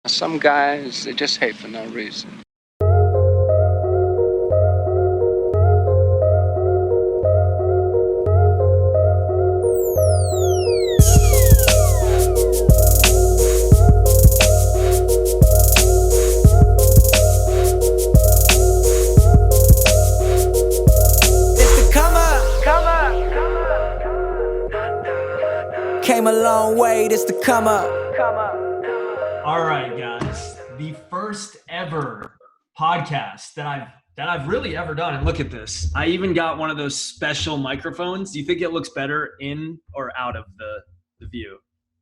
Some guys, they just hate for no reason. Came a long way, this to come up. All right, guys. The first ever podcast that I've really ever done. And look at this. I even got one of those special microphones. Do you think it looks better in or out of the view?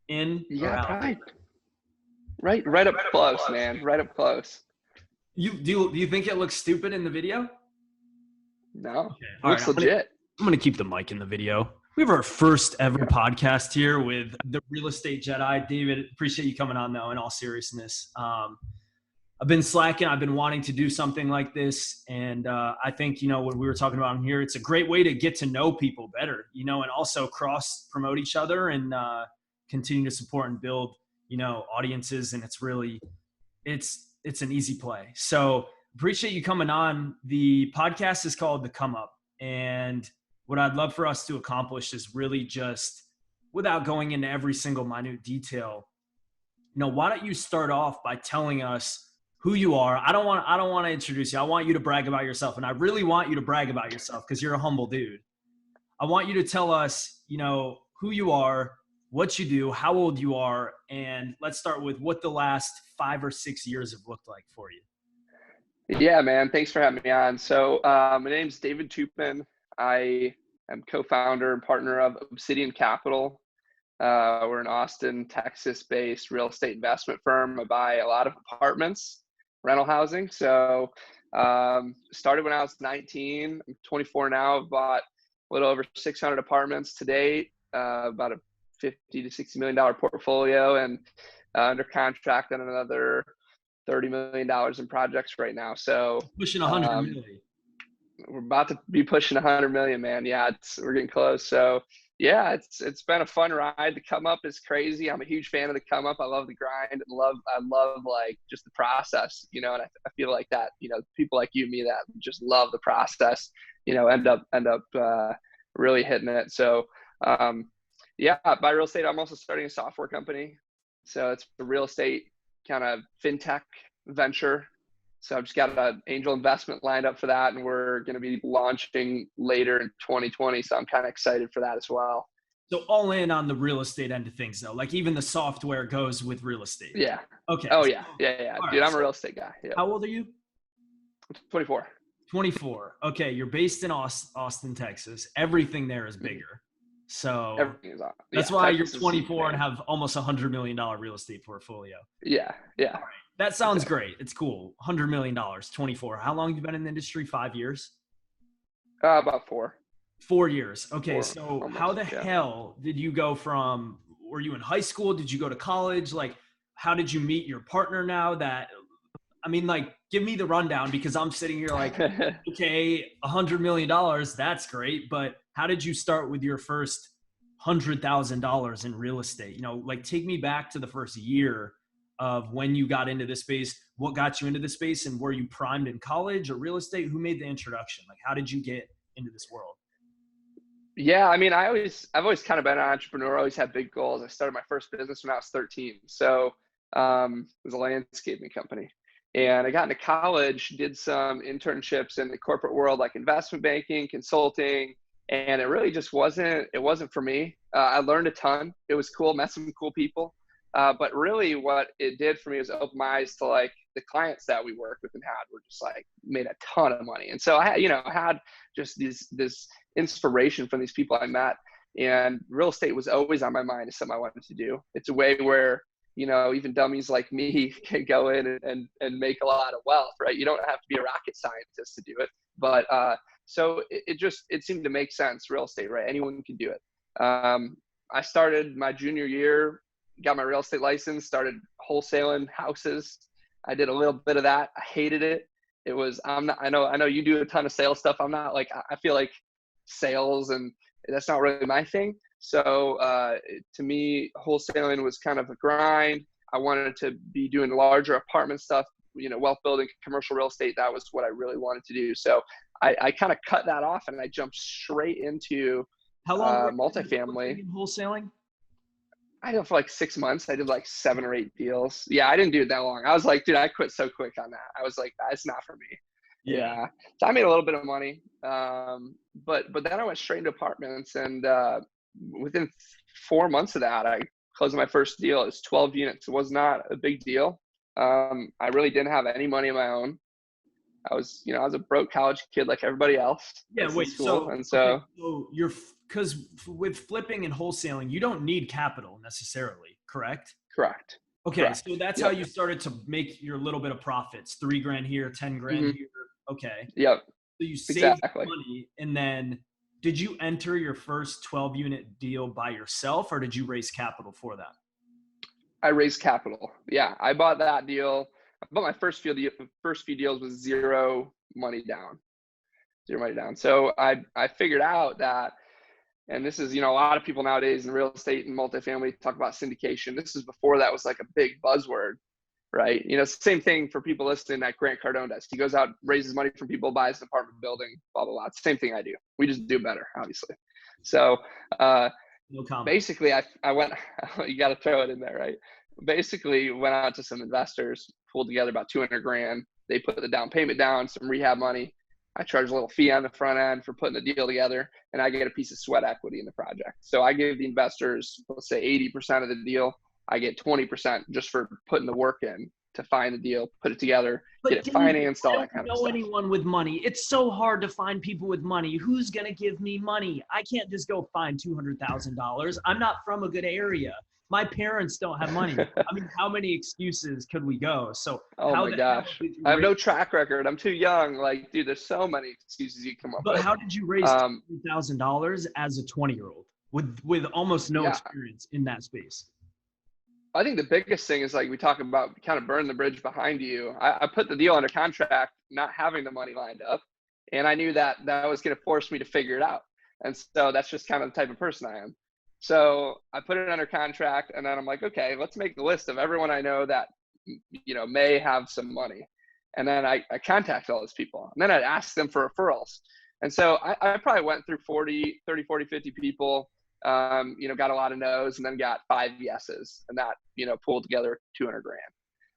In or out? Probably. Right up close, man. Right up close. Do you think it looks stupid in the video? No. Okay. Looks legit. I'm gonna keep the mic in the video. We have our first ever podcast here with the Real Estate Jedi. David, appreciate you coming on though, in all seriousness. I've been slacking. I've been wanting to do something like this. And I think, what we were talking about in here, it's a great way to get to know people better, and also cross promote each other and continue to support and build, audiences. And it's an easy play. So appreciate you coming on. The podcast is called The Come Up. And what I'd love for us to accomplish is really just, without going into every single minute detail, why don't you start off by telling us who you are? I don't want to introduce you. I want you to brag about yourself. And I really want you to brag about yourself because you're a humble dude. I want you to tell us, who you are, what you do, how old you are, and let's start with what the last 5 or 6 years have looked like for you. Yeah, man. Thanks for having me on. So my name's David Toupin. I am co-founder and partner of Obsidian Capital. We're an Austin, Texas-based real estate investment firm. I buy a lot of apartments, rental housing. So started when I was 19. I'm 24 now. I've bought a little over 600 apartments to date, about a $50 to $60 million portfolio, and under contract on another $30 million in projects right now. So pushing 100 million. We're about to be pushing 100 million, man. Yeah, we're getting close. So yeah, it's been a fun ride. The Come Up is crazy. I'm a huge fan of the Come Up. I love the grind and I love like just the process, and I feel like that, people like you and me that just love the process, end up really hitting it. So yeah, by real estate, I'm also starting a software company. So it's a real estate kind of fintech venture. So I've just got an angel investment lined up for that, and we're going to be launching later in 2020. So I'm kind of excited for that as well. So all in on the real estate end of things, though. Like even the software goes with real estate. Yeah. Okay. Oh yeah, yeah. All Dude, right. I'm a real estate guy. Yep. How old are you? 24. 24. Okay, you're based in Austin, Texas. Everything there is bigger. So everything is on. That's why you're 24 and have almost $100 million real estate portfolio. Yeah. All right. That sounds great. It's cool. $100 million, 24. How long have you been in the industry? 5 years? About 4. 4 years. Okay. 4, So almost, how the hell did you go from, were you in high school? Did you go to college? Like, how did you meet your partner now give me the rundown, because I'm sitting here like, okay, $100 million, that's great. But how did you start with your first $100,000 in real estate? Take me back to the first year of when you got into this space. What got you into this space, and were you primed in college or real estate? Who made the introduction? Like, how did you get into this world? Yeah, I've always kind of been an entrepreneur. I always had big goals. I started my first business when I was 13. So it was a landscaping company. And I got into college, did some internships in the corporate world, like investment banking, consulting, and it really just wasn't for me. I learned a ton. It was cool, met some cool people. But really what it did for me was open my eyes to like the clients that we worked with and were just like made a ton of money. And so I had just this inspiration from these people I met, and real estate was always on my mind as something I wanted to do. It's a way where, even dummies like me can go in and make a lot of wealth, right? You don't have to be a rocket scientist to do it. But so it seemed to make sense, real estate, right? Anyone can do it. I started my junior year, got my real estate license, started wholesaling houses. I did a little bit of that. I hated it. I know you do a ton of sales stuff. I'm not like, I feel like sales, and that's not really my thing. So to me, wholesaling was kind of a grind. I wanted to be doing larger apartment stuff, wealth building, commercial real estate. That was what I really wanted to do. So I kind of cut that off and I jumped straight into How long were you multifamily. in wholesaling? I did it for like 6 months. I did like 7 or 8 deals. Yeah, I didn't do it that long. I was like, dude, I quit so quick on that. I was like, it's not for me. Yeah. So I made a little bit of money. But then I went straight into apartments, and within 4 months of that, I closed my first deal. It was 12 units. It was not a big deal. I really didn't have any money of my own. I was a broke college kid like everybody else. Yeah, wait. So you're because with flipping and wholesaling, you don't need capital necessarily, correct? Correct. Okay, Correct. so that's how you started to make your little bit of profits. $3,000 here, 10 grand here. Okay. Yep. So you saved money, and then did you enter your first 12-unit deal by yourself, or did you raise capital for that? I raised capital. Yeah, I bought that deal. I bought my first few deals with zero money down. So I figured out that, and this is, a lot of people nowadays in real estate and multifamily talk about syndication. This is before that was like a big buzzword, right? Same thing for people listening that Grant Cardone does. He goes out, raises money from people, buys an apartment building, blah, blah, blah. It's the same thing I do. We just do better, obviously. So no comment. Basically I went, you got to throw it in there, right? Basically went out to some investors, pulled together about 200 grand. They put the down payment down, some rehab money. I charge a little fee on the front end for putting the deal together, and I get a piece of sweat equity in the project. So I give the investors, let's say 80% of the deal. I get 20% just for putting the work in to find the deal, put it together, get it financed, all that kind of stuff. I don't know anyone with money. It's so hard to find people with money. Who's going to give me money? I can't just go find $200,000. I'm not from a good area. My parents don't have money. I mean, how many excuses could we go? So, oh my gosh, I have no track record. I'm too young. Like, dude, there's so many excuses you come up with. But how did you raise $2,000 as a 20-year-old with almost no experience in that space? I think the biggest thing is, like, we talk about kind of burn the bridge behind you. I put the deal under contract, not having the money lined up. And I knew that was going to force me to figure it out. And so that's just kind of the type of person I am. So I put it under contract, and then I'm like, okay, let's make the list of everyone I know that, may have some money. And then I contact all those people, and then I'd ask them for referrals. And so I probably went through 30, 40, 50 people, got a lot of no's, and then got 5 yeses, and that, pulled together 200 grand.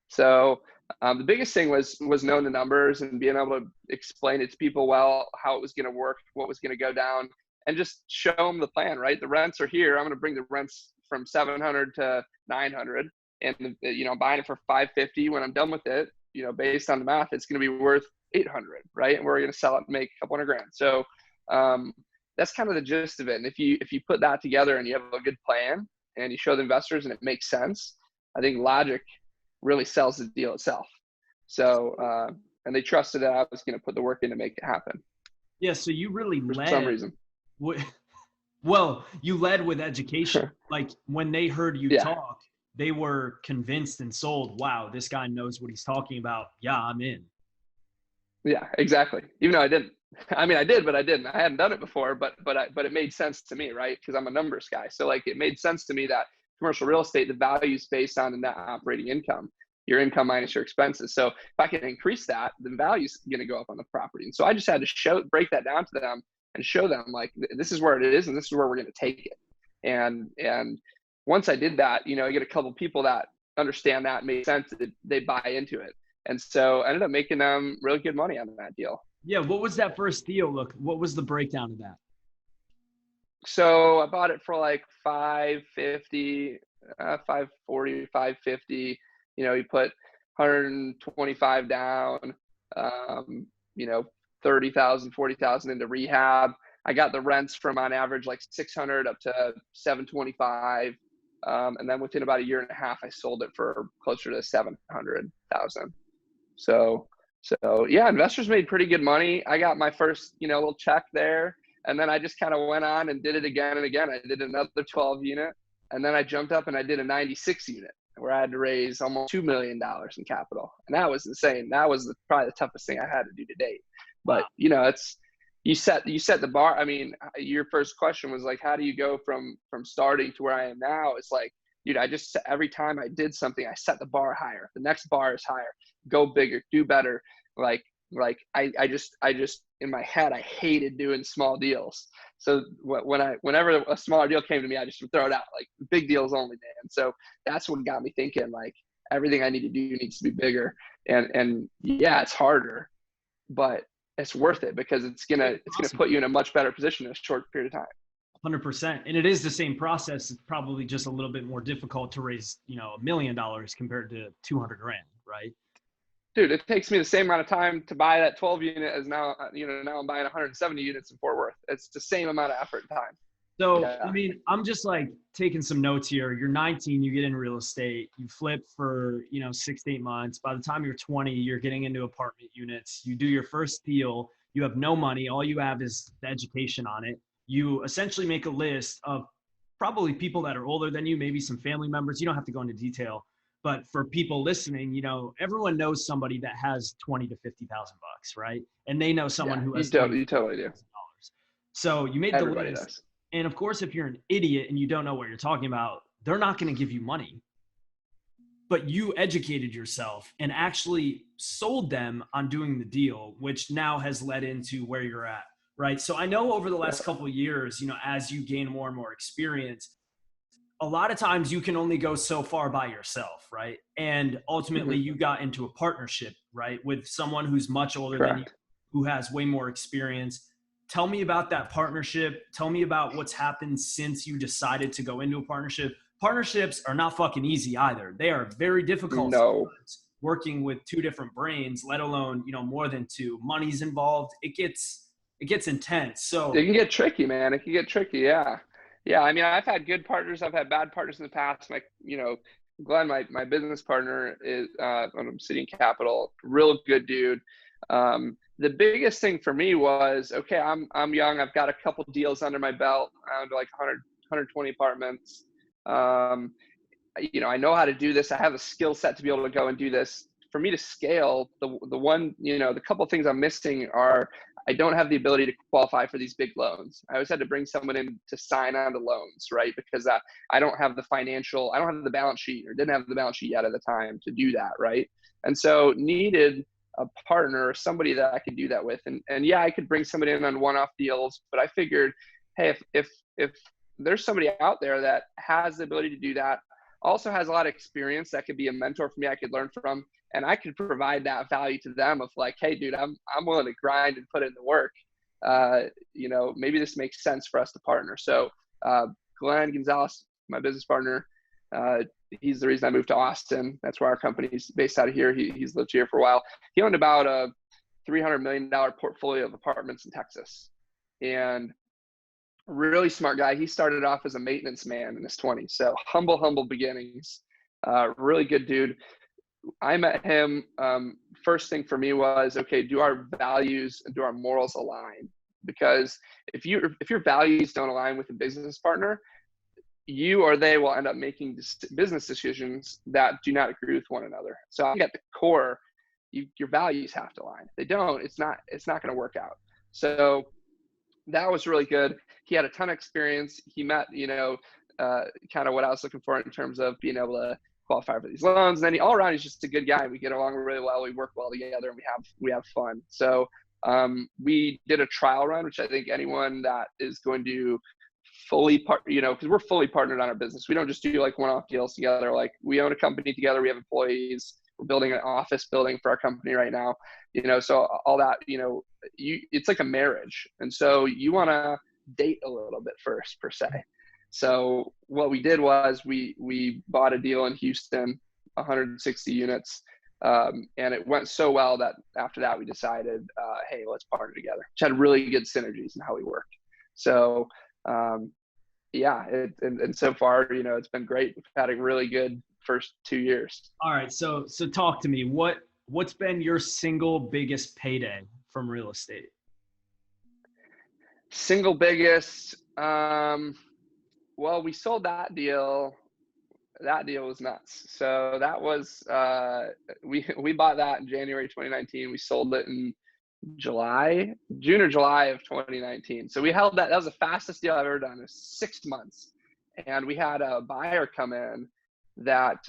So the biggest thing was knowing the numbers and being able to explain it to people well, how it was going to work, what was going to go down, and just show them the plan, right? The rents are here. I'm going to bring the rents from 700 to 900, and buying it for 550 when I'm done with it, based on the math, it's going to be worth 800, right? And we're going to sell it and make a couple $100 grand. So that's kind of the gist of it. And if you put that together and you have a good plan and you show the investors and it makes sense, I think logic really sells the deal itself. So and they trusted that I was going to put the work in to make it happen. Yeah. So you really led. For some reason. Well, you led with education. Like, when they heard you talk, they were convinced and sold. Wow, this guy knows what he's talking about. Yeah, I'm in. Yeah, exactly. Even though I didn't. I mean, I did, but I didn't. I hadn't done it before, but it made sense to me, right? Because I'm a numbers guy. So, like, it made sense to me that commercial real estate, the value is based on the net operating income, your income minus your expenses. So if I can increase that, the value's going to go up on the property. And so I just had to break that down to them and show them, like, this is where it is and this is where we're going to take it. And once I did that, I get a couple people that understand that, made sense, that they buy into it. And so I ended up making them really good money on that deal. Yeah. What was that first deal? What was the breakdown of that? So I bought it for like 550, 540, 550. You put 125 down, 30,000, 40,000 into rehab. I got the rents from on average like 600 up to 725. And then within about a year and a half, I sold it for closer to 700,000. So yeah, investors made pretty good money. I got my first, little check there. And then I just kind of went on and did it again and again. I did another 12 unit. And then I jumped up and I did a 96 unit where I had to raise almost $2 million in capital. And that was insane. That was probably the toughest thing I had to do to date. But, it's, you set the bar. I mean, your first question was like, how do you go from starting to where I am now? It's like, dude, every time I did something, I set the bar higher. The next bar is higher. Go bigger, do better. I just in my head, I hated doing small deals. So whenever a smaller deal came to me, I just would throw it out, like, big deals only, man. So that's what got me thinking, like, everything I need to do needs to be bigger. And yeah, it's harder, but it's worth it, because it's gonna put you in a much better position in a short period of time. 100%. And it is the same process. It's probably just a little bit more difficult to raise, $1 million compared to 200 grand, right? Dude, it takes me the same amount of time to buy that 12 unit as now I'm buying 170 units in Fort Worth. It's the same amount of effort and time. So, yeah. I mean, I'm just like taking some notes here. You're 19, you get in real estate, you flip for, 6 to 8 months. By the time you're 20, you're getting into apartment units. You do your first deal. You have no money. All you have is the education on it. You essentially make a list of probably people that are older than you, maybe some family members. You don't have to go into detail. But for people listening, everyone knows somebody that has 20 to 50,000 bucks, right? And they know someone who has you totally do. So you made Everybody the list. does. And of course, if you're an idiot and you don't know what you're talking about, they're not going to give you money. But you educated yourself and actually sold them on doing the deal, which now has led into where you're at, right? So I know over the last couple of years, as you gain more and more experience, a lot of times you can only go so far by yourself, right? And ultimately you got into a partnership, right? With someone who's much older than you, who has way more experience. Tell me about that partnership. Tell me about what's happened since you decided to go into a partnership. Partnerships are not fucking easy either. They are very difficult. No. Working with two different brains, let alone, more than two. Money's involved. It gets intense. So it can get tricky, man. It can get tricky. Yeah. Yeah, I mean, I've had good partners. I've had bad partners in the past. Like, Glenn, my business partner is on Obsidian Capital, real good dude. The biggest thing for me was, okay, I'm young. I've got a couple deals under my belt, around like 120 apartments. I know how to do this. I have a skill set to be able to go and do this. For me to scale, the couple of things I'm missing are, I don't have the ability to qualify for these big loans. I always had to bring someone in to sign on to loans, right? Because I don't have the balance sheet, or didn't have the balance sheet yet at the time to do that, right? And so needed a partner, or somebody that I could do that with. And yeah, I could bring somebody in on one-off deals, but I figured, hey, if there's somebody out there that has the ability to do that, also has a lot of experience, that could be a mentor for me, I could learn from, and I could provide that value to them of like, hey, dude, I'm willing to grind and put in the work. Maybe this makes sense for us to partner. So Glenn Gonzalez, my business partner, he's the reason I moved to Austin. That's where our company's based out of here. He's lived here for a while. He owned about a $300 million portfolio of apartments in Texas, and really smart guy. He started off as a maintenance man in his 20s. So humble beginnings, really good dude. I met him. First thing for me was, okay, do our values and do our morals align? Because if your values don't align with a business partner, you or they will end up making business decisions that do not agree with one another. So I think at the core, your values have to align. If they don't, it's not going to work out. So that was really good. He had a ton of experience. He met, kind of what I was looking for in terms of being able to qualify for these loans. And then all around, he's just a good guy. We get along really well. We work well together, and we have fun. So we did a trial run, which I think anyone that is going to fully because we're fully partnered on our business. We don't just do like one-off deals together. Like, we own a company together. We have employees. We're building an office building for our company right now. So all that, it's like a marriage. And so you want to date a little bit first, per se. So what we did was we bought a deal in Houston, 160 units. And it went so well that after that we decided, hey, let's partner together, which had really good synergies in how we worked. So, and so far, it's been great. We've had a really good first 2 years. All right. So talk to me. What's been your single biggest payday from real estate? Single biggest, well, we sold that deal. That deal was nuts. So that was, we bought that in January 2019. We sold it in June or July of 2019. So we held that. That was the fastest deal I've ever done. It was 6 months. And we had a buyer come in that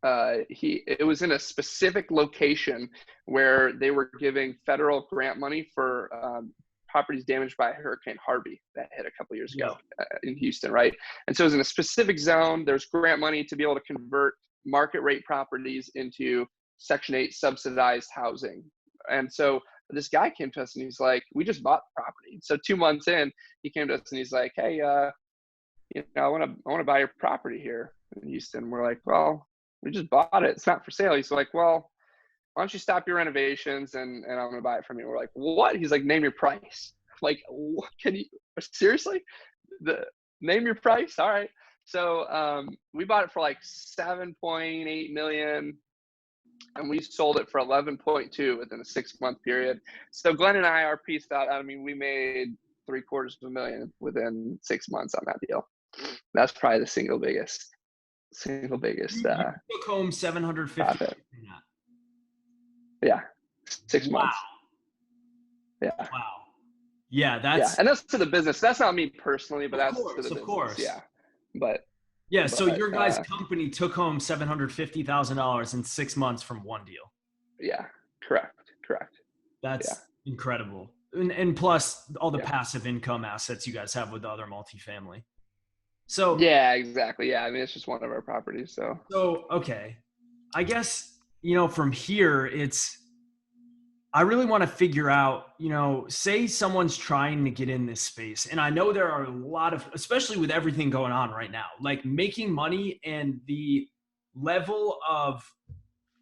it was in a specific location where they were giving federal grant money for properties damaged by Hurricane Harvey that hit a couple years ago in Houston, right? And so it was in a specific zone. There's grant money to be able to convert market rate properties into Section 8 subsidized housing. And so this guy came to us and he's like, we just bought the property. So 2 months in, he came to us and he's like, hey, you know, I want to buy your property here in Houston. We're like, well, we just bought it. It's not for sale. He's like, well, why don't you stop your renovations and I'm going to buy it from you. We're like, what? He's like, name your price. Like, what, can you, seriously? Name your price? All right. So we bought it for like 7.8 million and we sold it for 11.2 within a 6-month period. So Glenn and I are pieced out. I mean, we made $750,000 within 6 months on that deal. That's probably the single biggest. You took home 750. Profit. Yeah, 6 months. Wow. Yeah. Wow. Yeah, that's and that's to the business. That's not me personally, but that's to the business. Of course. Yeah. But so your guys' company took home $750,000 in 6 months from one deal. Yeah, correct. That's incredible. And plus all the passive income assets you guys have with the other multifamily. So yeah, exactly. Yeah, I mean, it's just one of our properties. So okay, I guess, you know, from here, I really want to figure out, you know, say someone's trying to get in this space. And I know there are a lot of, especially with everything going on right now, like making money and the level of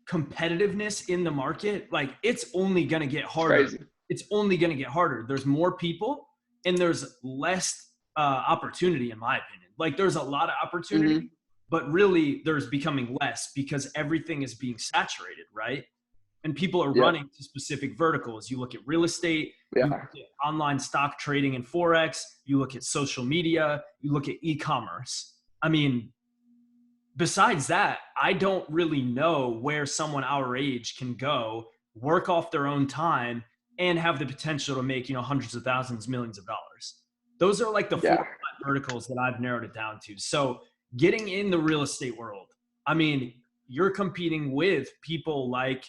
competitiveness in the market, like it's only going to get harder. Crazy. It's only going to get harder. There's more people and there's less opportunity, in my opinion. Like there's a lot of opportunity, but really there's becoming less because everything is being saturated, right? And people are running to specific verticals. You look at real estate, you look at online stock trading and Forex, you look at social media, you look at e-commerce. I mean, besides that, I don't really know where someone our age can go, work off their own time, and have the potential to make, you know, hundreds of thousands, millions of dollars. Those are like the 4 or 5 verticals that I've narrowed it down to. So getting in the real estate world, I mean, you're competing with people like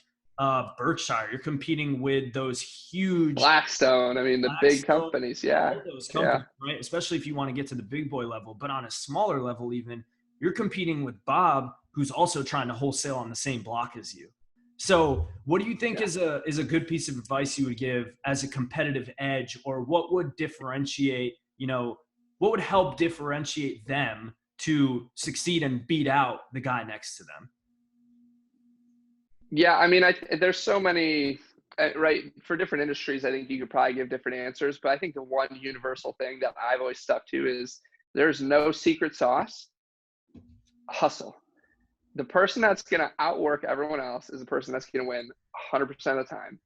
Berkshire. You're competing with those huge Blackstone. I mean, the big companies. Yeah. All those companies, right? Especially if you want to get to the big boy level, but on a smaller level, even you're competing with Bob, who's also trying to wholesale on the same block as you. So what do you think is a good piece of advice you would give as a competitive edge, or what would differentiate, you know, what would help differentiate them to succeed and beat out the guy next to them? Yeah, I mean, there's so many, right, for different industries, I think you could probably give different answers, but I think the one universal thing that I've always stuck to is there's no secret sauce. Hustle. The person that's going to outwork everyone else is the person that's going to win 100% of the time.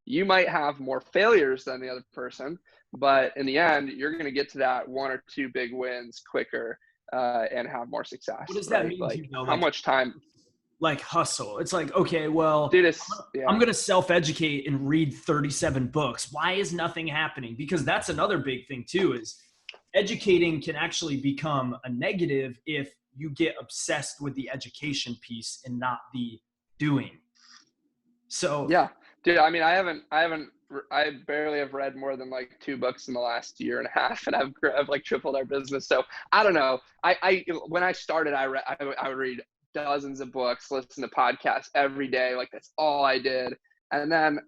You might have more failures than the other person, but in the end, you're going to get to that 1 or 2 big wins quicker and have more success. What does that mean? Like, to you, though? how much time? Like hustle. It's like, okay, well, dude, I'm going to self-educate and read 37 books. Why is nothing happening? Because that's another big thing too, is educating can actually become a negative if you get obsessed with the education piece and not the doing. So yeah, dude, I mean, I barely have read more than like 2 books in the last year and a half, and I've like tripled our business. So I don't know. When I started, I would read dozens of books, listen to podcasts every day. Like that's all I did. And then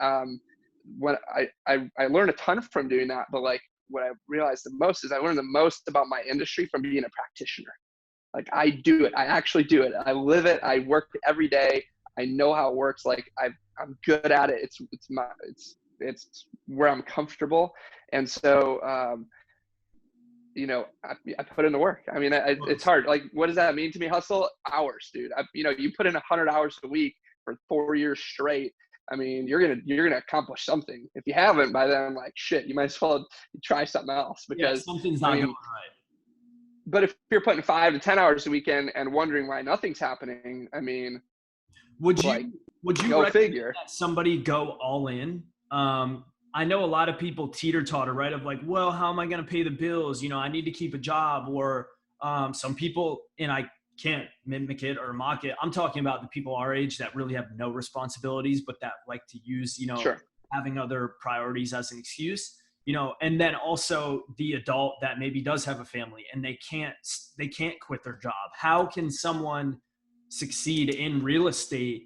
when I learned a ton from doing that, but like what I realized the most is I learned the most about my industry from being a practitioner. Like I do it. I actually do it. I live it. I work it every day. I know how it works. Like I'm good at it. It's where I'm comfortable. And so, you know, I put in the work. I mean, it's hard. Like, what does that mean to me? Hustle hours, dude. You know, you put in 100 hours a week for 4 years straight. I mean, you're gonna accomplish something. If you haven't by then, like shit, you might as well try something else because something's not going right. But if you're putting 5 to 10 hours a weekend and wondering why nothing's happening, I mean, would you recommend figure that somebody go all in? I know a lot of people teeter-totter, right? Of like, well, how am I going to pay the bills? You know, I need to keep a job. Or some people, and I can't mimic it or mock it. I'm talking about the people our age that really have no responsibilities, but that like to use, Sure. having other priorities as an excuse, and then also the adult that maybe does have a family and they can't quit their job. How can someone succeed in real estate,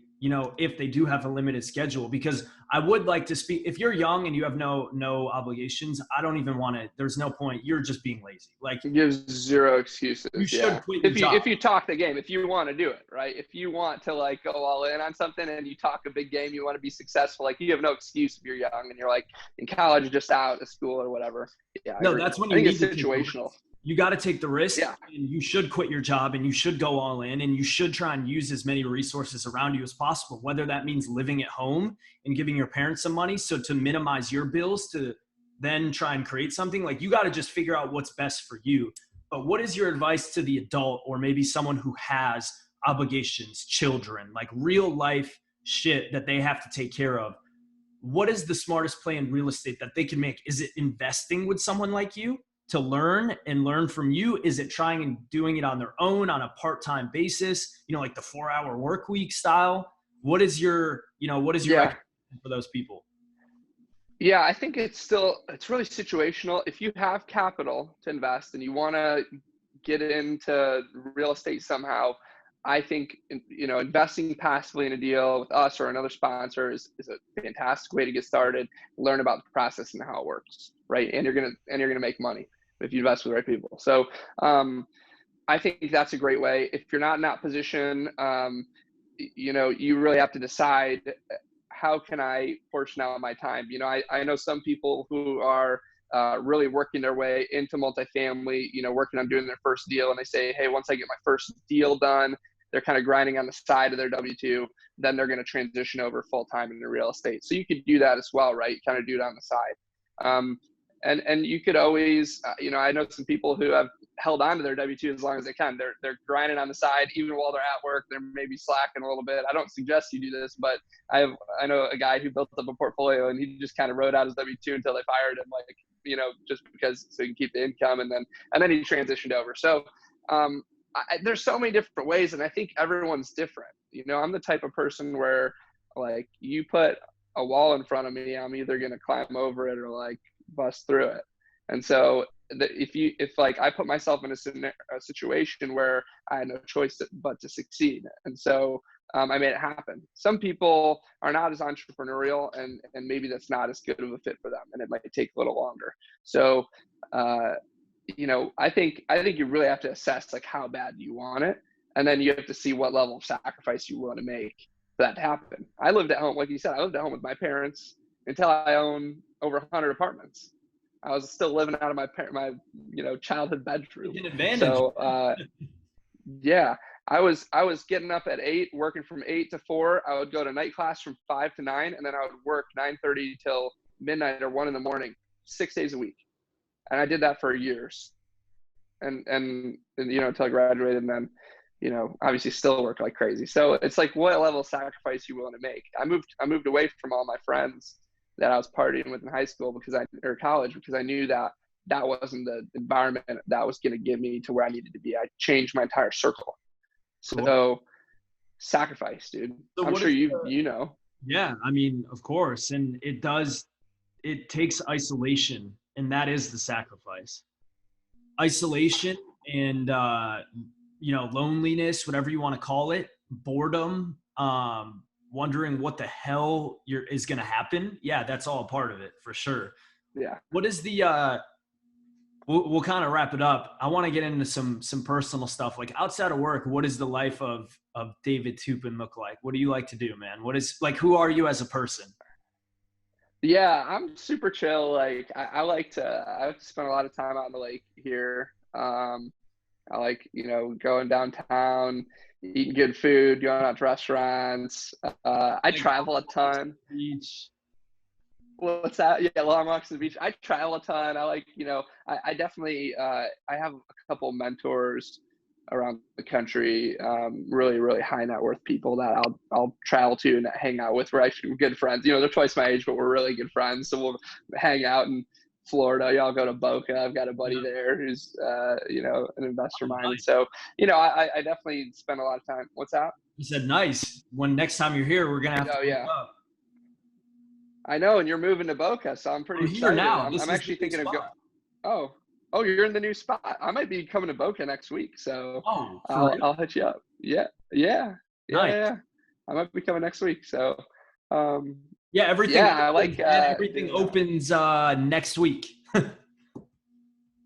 if they do have a limited schedule? Because I would like to speak, if you're young and you have no obligations, I don't even want to, there's no point. You're just being lazy. Like, It gives zero excuses. you should Yeah. quit your job. If you talk the game, if you want to do it, right? If you want to like go all in on something and you talk a big game, you want to be successful, like you have no excuse if you're young and you're like in college, just out of school or whatever. Yeah. No, that's when I you think need it's to situational. You got to take the risk, Yeah. and you should quit your job and you should go all in, and you should try and use as many resources around you as possible, whether that means living at home and giving your parents some money. So to minimize your bills, to then try and create something, like you got to just figure out what's best for you. But what is your advice to the adult, or maybe someone who has obligations, children, like real life shit that they have to take care of? What is the smartest play in real estate that they can make? Is it investing with someone like you to learn from you? Is it trying and doing it on their own on a part-time basis, like the 4-hour work week style? What is your recommendation for those people? Yeah, I think it's really situational. If you have capital to invest and you want to get into real estate somehow, I think, investing passively in a deal with us or another sponsor is a fantastic way to get started, learn about the process and how it works, right? And you're gonna make money if you invest with the right people. So I think that's a great way. If you're not in that position, you really have to decide, how can I portion out my time? I know some people who are really working their way into multifamily, working on doing their first deal, and they say, hey, once I get my first deal done, they're kind of grinding on the side of their W-2, then they're going to transition over full-time into real estate. So you could do that as well, right? Kind of do it on the side. And you could always, I know some people who have held on to their W-2 as long as they can. They're grinding on the side, even while they're at work. They're maybe slacking a little bit. I don't suggest you do this, but I know a guy who built up a portfolio and he just kind of wrote out his W-2 until they fired him, just because, so he can keep the income, and then he transitioned over. So there's so many different ways, and I think everyone's different. I'm the type of person where, like, you put a wall in front of me, I'm either going to climb over it or like bust through it. And so if I put myself in a situation where I had no choice but to succeed. And so I made it happen. Some people are not as entrepreneurial, and maybe that's not as good of a fit for them, and it might take a little longer. So, I think you really have to assess like how bad you want it. And then you have to see what level of sacrifice you want to make for that to happen. I lived at home, like you said, I lived at home with my parents until I owned over 100 apartments. I was still living out of my childhood bedroom. So yeah, I was getting up at 8, working from 8 to 4. I would go to night class from 5 to 9, and then I would work 9:30 till midnight or 1 in the morning, 6 days a week. And I did that for years, and until I graduated, and then obviously still work like crazy. So it's like, what level of sacrifice you willing to make? I moved away from all my friends that I was partying with in high school or college, because I knew that wasn't the environment that was going to get me to where I needed to be. I changed my entire circle. Cool. So sacrifice, dude. So I'm sure you know. Yeah, I mean, of course. And it takes isolation, and that is the sacrifice. Isolation and, loneliness, whatever you want to call it, boredom, wondering what the hell is going to happen. Yeah, that's all a part of it for sure. Yeah. What is the, we'll kind of wrap it up. I want to get into some personal stuff. Like, outside of work, what does the life of David Toupin look like? What do you like to do, man? Who are you as a person? Yeah, I'm super chill. Like, I like to spend a lot of time out on the lake here. I like, going downtown, eating good food, going out to restaurants. I travel a ton. Beach. What's that? Yeah, long walks to the beach. I travel a ton. I like, I definitely, I have a couple mentors around the country, really, really high net worth people that I'll travel to and hang out with. We're actually good friends. They're twice my age, but we're really good friends. So we'll hang out and Florida. Y'all go to Boca. I've got a buddy there who's, an investor of Oh, mine. nice. So, I definitely spend a lot of time. What's that? You said nice. When next time you're here, we're gonna have to Oh link yeah, up. I know. And you're moving to Boca, so I'm pretty I'm here excited. now. I'm This is the actually new thinking of spot. Oh, you're in the new spot. I might be coming to Boca next week, so Oh, for real? I'll hit you up. Yeah, yeah, yeah, Nice. yeah. I might be coming next week. So, um, Yeah, everything yeah, I opens, like man. Everything doing that. opens next week.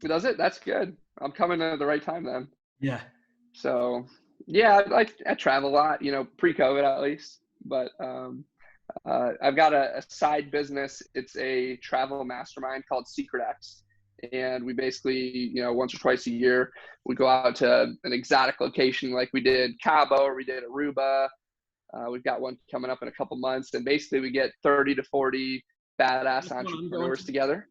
Does it? That's good. I'm coming at the right time then. Yeah. So, yeah, I travel a lot, pre-COVID at least. But I've got a side business. It's a travel mastermind called Secret X. And we basically, once or twice a year, we go out to an exotic location like we did Cabo or we did Aruba. We've got one coming up in a couple months. And basically we get 30 to 40 badass That's what I'm going entrepreneurs to. together.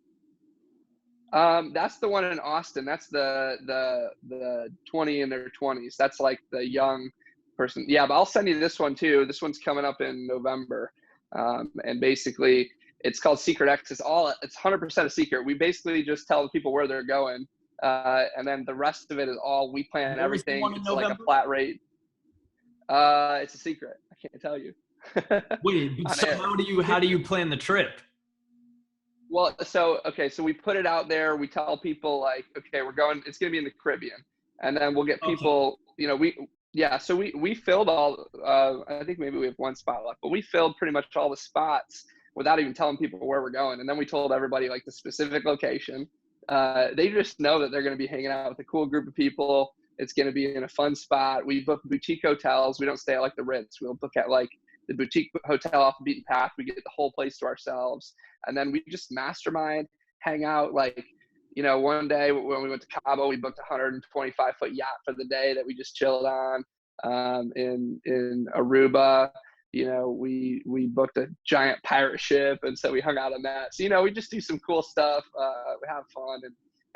That's the one in Austin. That's the 20 in their 20s. That's like the young person. Yeah, but I'll send you this one too. This one's coming up in November. And basically it's called Secret X. It's 100% a secret. We basically just tell people where they're going. And then the rest of it is all, we plan Where is the everything. one in It's like a November? flat rate. It's a secret. I can't tell you. Wait, but so how do you plan the trip? Well, so we put it out there. We tell people like, okay, it's going to be in the Caribbean, and then we'll get people. So we filled all. I think maybe we have one spot left, but we filled pretty much all the spots without even telling people where we're going. And then we told everybody like the specific location. They just know that they're going to be hanging out with a cool group of people. It's going to be in a fun spot. We book boutique hotels. We don't stay at like the Ritz. We'll book at like the boutique hotel off the beaten path. We get the whole place to ourselves. And then we just mastermind, hang out. Like, one day when we went to Cabo, we booked a 125-foot yacht for the day that we just chilled on. In Aruba, we booked a giant pirate ship. And so we hung out on that. So, we just do some cool stuff. We have fun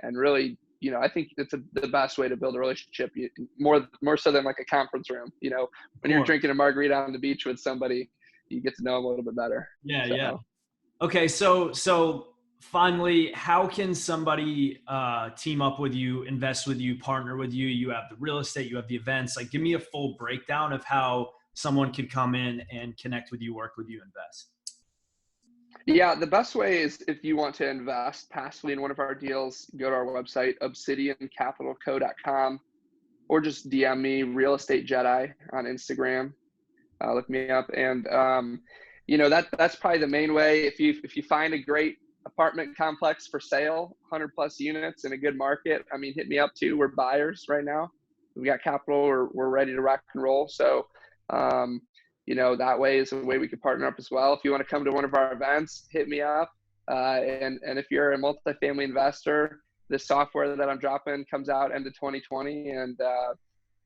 and really, I think it's the best way to build a relationship, more so than like a conference room. When you're drinking a margarita on the beach with somebody, you get to know them a little bit better. Yeah, so. yeah. Okay, so finally, how can somebody team up with you, invest with you, partner with you? You have the real estate, you have the events. Like, give me a full breakdown of how someone could come in and connect with you, work with you, invest. Yeah, the best way is if you want to invest passively in one of our deals, go to our website, obsidiancapitalco.com, or just DM me, Real Estate Jedi, on Instagram. Look me up. And, that's probably the main way. If you find a great apartment complex for sale, 100 plus units in a good market, hit me up too. We're buyers right now. We got capital. We're ready to rock and roll. So, that way is a way we could partner up as well. If you want to come to one of our events, hit me up. And if you're a multifamily investor, the software that I'm dropping comes out end of 2020. And,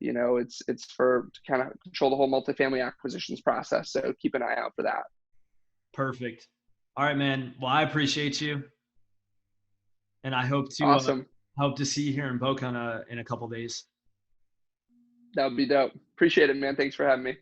it's for to kind of control the whole multifamily acquisitions process. So keep an eye out for that. Perfect. All right, man. Well, I appreciate you. And I hope to Awesome. See you here in Boca in a couple days. That would be dope. Appreciate it, man. Thanks for having me.